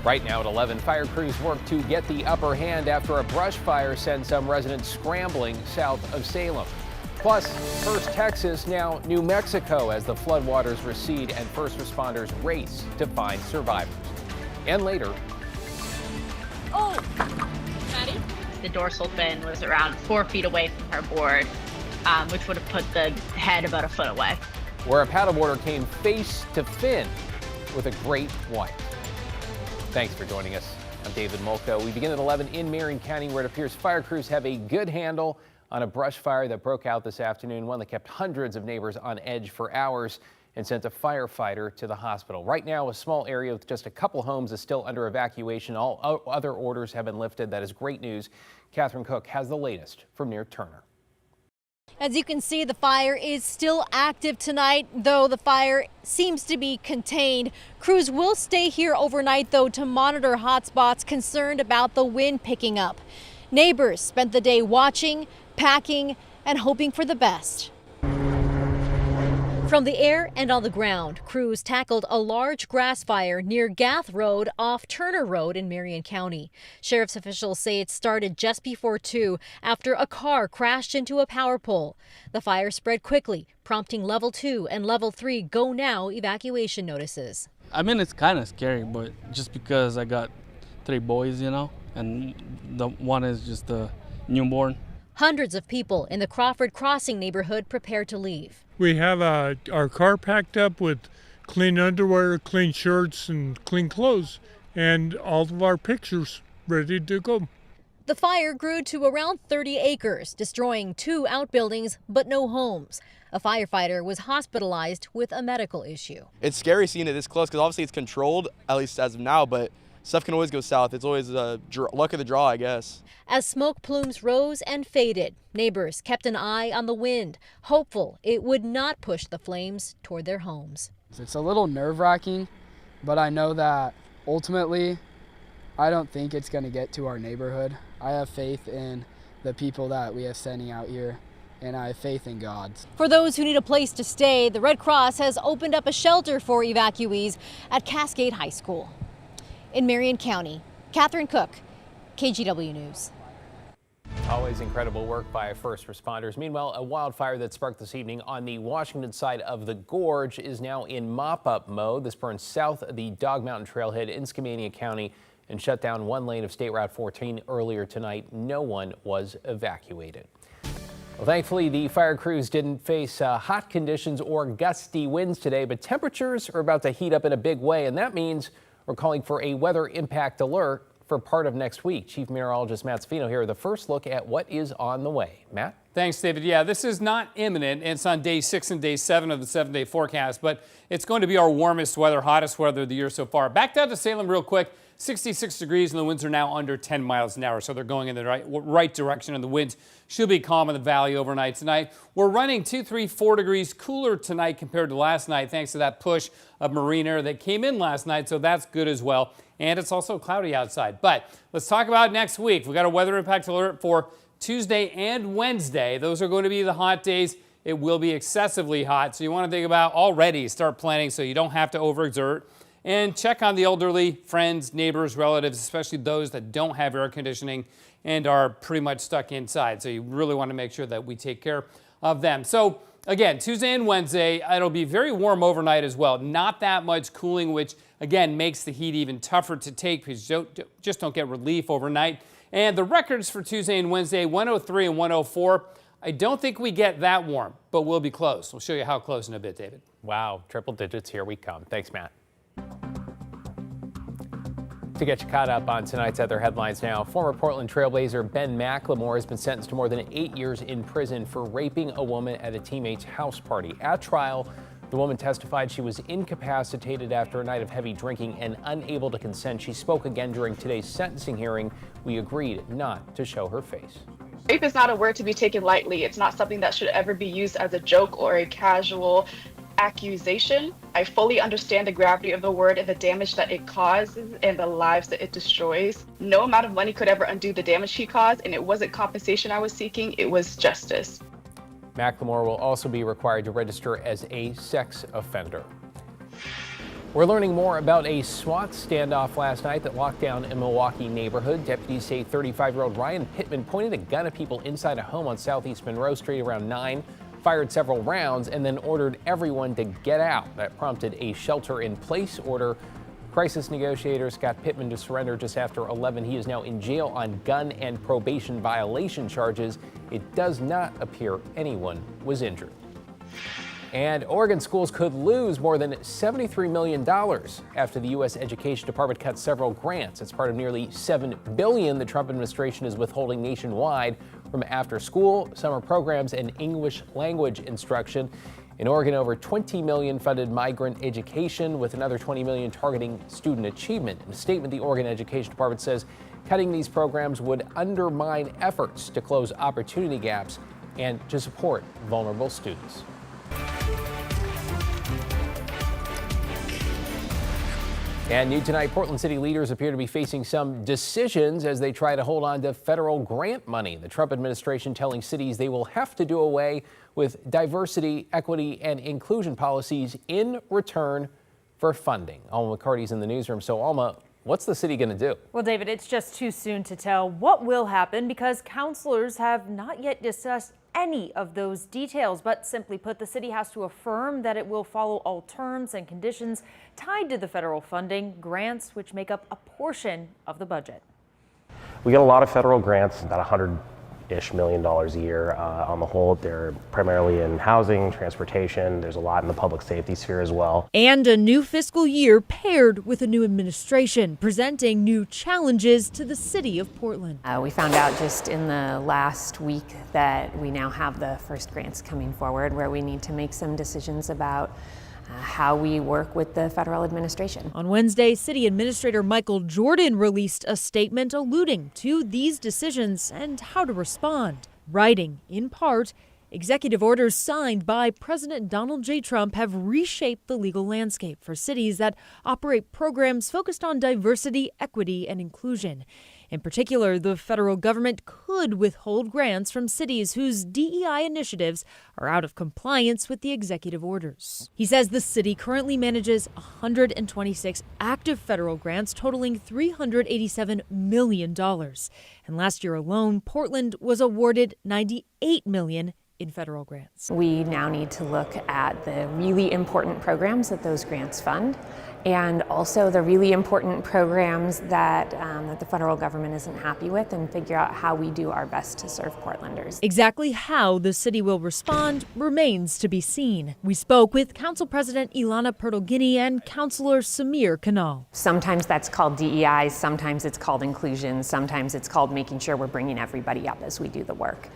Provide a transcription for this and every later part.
Right now at 11, fire crews work to get the upper hand after a brush fire sent some residents scrambling south of Salem. Plus, first Texas, now New Mexico, as the floodwaters recede and first responders race to find survivors. And later. Oh, Maddie? The dorsal fin was around 4 feet away from her board, which would have put the head about a foot away. Where a paddleboarder came face to fin with a great white. Thanks for joining us. I'm David Molko. We begin at 11 in Marion County, where it appears fire crews have a good handle on a brush fire that broke out this afternoon, one that kept hundreds of neighbors on edge for hours and sent a firefighter to the hospital. Right now, a small area with just a couple homes is still under evacuation. All other orders have been lifted. That is great news. Catherine Cook has the latest from near Turner. As you can see, the fire is still active tonight, though the fire seems to be contained. Crews will stay here overnight, though, to monitor hotspots, concerned about the wind picking up. Neighbors spent the day watching, packing, and hoping for the best. From the air and on the ground, crews tackled a large grass fire near Gath Road off Turner Road in Marion County. Sheriff's officials say it started just before 2 after a car crashed into a power pole. The fire spread quickly, prompting level 2 and level 3 go now evacuation notices. I mean, it's kind of scary, but just because I got 3 boys, and the one is just a newborn. Hundreds of people in the Crawford Crossing neighborhood prepare to leave. We have our car packed up with clean underwear, clean shirts, and clean clothes, and all of our pictures ready to go. The fire grew to around 30 acres, destroying 2 outbuildings, but no homes. A firefighter was hospitalized with a medical issue. It's scary seeing it this close because obviously it's controlled, at least as of now, but stuff can always go south. It's always luck of the draw, I guess. As smoke plumes rose and faded, neighbors kept an eye on the wind, hopeful it would not push the flames toward their homes. It's a little nerve-wracking, but I know that ultimately I don't think it's going to get to our neighborhood. I have faith in the people that we are sending out here, and I have faith in God. For those who need a place to stay, the Red Cross has opened up a shelter for evacuees at Cascade High School. In Marion County, Catherine Cook, KGW News. Always incredible work by first responders. Meanwhile, a wildfire that sparked this evening on the Washington side of the gorge is now in mop-up mode. This burns south of the Dog Mountain Trailhead in Skamania County and shut down one lane of State Route 14 earlier tonight. No one was evacuated. Well, thankfully, the fire crews didn't face hot conditions or gusty winds today, but temperatures are about to heat up in a big way, and that means we're calling for a weather impact alert for part of next week. Chief Meteorologist Matt Sfino here with a first look at what is on the way. Matt? Thanks, David. Yeah, this is not imminent. It's on day 6 and day 7 of the 7-day forecast, but it's going to be our warmest weather, hottest weather of the year so far. Back down to Salem real quick. 66 degrees and the winds are now under 10 miles an hour, so they're going in the right direction, and the winds should be calm in the valley overnight tonight. We're running 2, 3, 4 degrees cooler tonight compared to last night, thanks to that push of marine air that came in last night, so that's good as well. And it's also cloudy outside. But let's talk about next week. We've got a weather impact alert for Tuesday and Wednesday. Those are going to be the hot days. It will be excessively hot, so you want to think about already start planning so you don't have to overexert. And check on the elderly, friends, neighbors, relatives, especially those that don't have air conditioning and are pretty much stuck inside. So you really want to make sure that we take care of them. So again, Tuesday and Wednesday, it'll be very warm overnight as well. Not that much cooling, which again makes the heat even tougher to take because you just don't get relief overnight. And the records for Tuesday and Wednesday, 103 and 104. I don't think we get that warm, but we'll be close. We'll show you how close in a bit, David. Wow, triple digits, here we come. Thanks, Matt. To get you caught up on tonight's other headlines now, former Portland Trailblazer Ben McLemore has been sentenced to more than 8 years in prison for raping a woman at a teammate's house party. At trial, the woman testified she was incapacitated after a night of heavy drinking and unable to consent. She spoke again during today's sentencing hearing. We agreed not to show her face. Rape is not a word to be taken lightly. It's not something that should ever be used as a joke or a casual accusation. I fully understand the gravity of the word and the damage that it causes and the lives that it destroys. No amount of money could ever undo the damage he caused, and it wasn't compensation I was seeking, it was justice. McLemore will also be required to register as a sex offender. We're learning more about a SWAT standoff last night that locked down a Milwaukie neighborhood. Deputies say 35-year-old Ryan Pittman pointed a gun at people inside a home on Southeast Monroe Street around 9, fired several rounds, and then ordered everyone to get out. That prompted a shelter-in-place order. Crisis negotiators got Pittman to surrender just after 11. He is now in jail on gun and probation violation charges. It does not appear anyone was injured. And Oregon schools could lose more than $73 million after the U.S. Education Department cut several grants. It's part of nearly $7 billion the Trump administration is withholding nationwide from after-school, summer programs, and English language instruction. In Oregon, over $20 million funded migrant education, with another $20 million targeting student achievement. In a statement, the Oregon Education Department says cutting these programs would undermine efforts to close opportunity gaps and to support vulnerable students. And new tonight, Portland City leaders appear to be facing some decisions as they try to hold on to federal grant money. The Trump administration telling cities they will have to do away with diversity, equity, and inclusion policies in return for funding. Alma McCarty's in the newsroom. So, Alma, what's the city going to do? Well, David, it's just too soon to tell what will happen because counselors have not yet discussed any of those details. But simply put, the city has to affirm that it will follow all terms and conditions tied to the federal funding, grants which make up a portion of the budget. We get a lot of federal grants, about $100-ish million a year on the whole. They're primarily in housing, transportation. There's a lot in the public safety sphere as well. And a new fiscal year paired with a new administration, presenting new challenges to the city of Portland. We found out just in the last week that we now have the first grants coming forward where we need to make some decisions about how we work with the federal administration. On Wednesday, City Administrator Michael Jordan released a statement alluding to these decisions and how to respond, writing, in part, executive orders signed by President Donald J. Trump have reshaped the legal landscape for cities that operate programs focused on diversity, equity, and inclusion. In particular, the federal government could withhold grants from cities whose DEI initiatives are out of compliance with the executive orders. He says the city currently manages 126 active federal grants totaling $387 million. And last year alone, Portland was awarded $98 million in federal grants. We now need to look at the really important programs that those grants fund, and also the really important programs that the federal government isn't happy with, and figure out how we do our best to serve Portlanders. Exactly how the city will respond remains to be seen. We spoke with Council President Ilana Pertolgini and Councilor Samir Kanal. Sometimes that's called DEI, sometimes it's called inclusion, sometimes it's called making sure we're bringing everybody up as we do the work.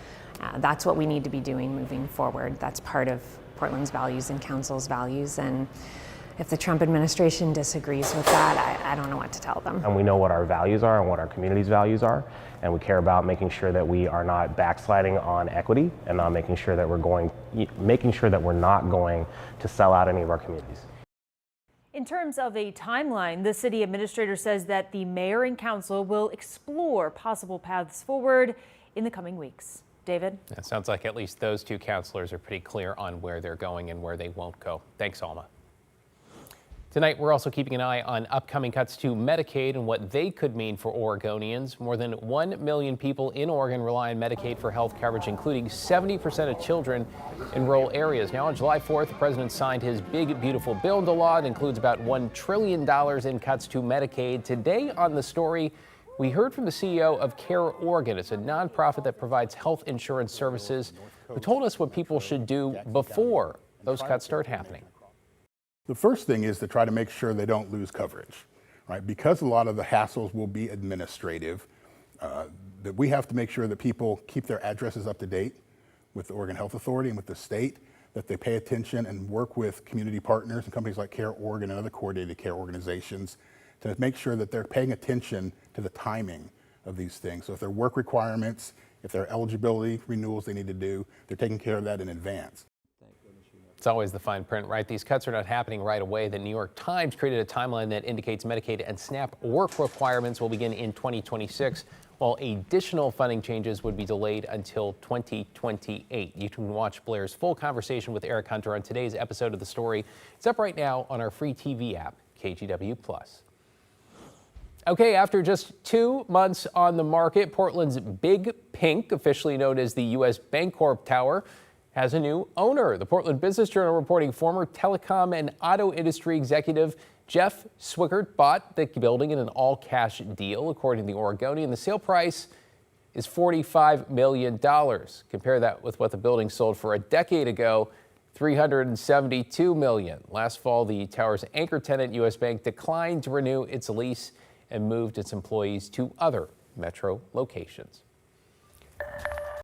That's what we need to be doing moving forward. That's part of Portland's values and Council's values. And if the Trump administration disagrees with that, I don't know what to tell them. And we know what our values are and what our community's values are. And we care about making sure that we are not backsliding on equity and not making sure that we're not going to sell out any of our communities. In terms of a timeline, the city administrator says that the mayor and council will explore possible paths forward in the coming weeks. David? It sounds like at least those two counselors are pretty clear on where they're going and where they won't go. Thanks, Alma. Tonight, we're also keeping an eye on upcoming cuts to Medicaid and what they could mean for Oregonians. More than 1 million people in Oregon rely on Medicaid for health coverage, including 70% of children in rural areas. Now, on July 4th, the president signed his big, beautiful bill into law. It includes about $1 trillion in cuts to Medicaid. Today on The Story, we heard from the CEO of Care Oregon. It's a nonprofit that provides health insurance services, who told us what people should do before those cuts start happening. The first thing is to try to make sure they don't lose coverage, right? Because a lot of the hassles will be administrative, that we have to make sure that people keep their addresses up to date with the Oregon Health Authority and with the state, that they pay attention and work with community partners and companies like Care Oregon and other coordinated care organizations to make sure that they're paying attention to the timing of these things. So if there are work requirements, if there are eligibility renewals they need to do, they're taking care of that in advance. It's always the fine print, right? These cuts are not happening right away. The New York Times created a timeline that indicates Medicaid and SNAP work requirements will begin in 2026, while additional funding changes would be delayed until 2028. You can watch Blair's full conversation with Eric Hunter on today's episode of The Story. It's up right now on our free TV app. KGW+. Okay, after just 2 months on the market, Portland's Big Pink, officially known as the U.S. Bancorp Tower, has a new owner. The Portland Business Journal reporting former telecom and auto industry executive Jeff Swigert bought the building in an all-cash deal, according to the Oregonian. The sale price is $45 million. Compare that with what the building sold for a decade ago, $372 million. Last fall, the tower's anchor tenant, U.S. Bank, declined to renew its lease and moved its employees to other metro locations.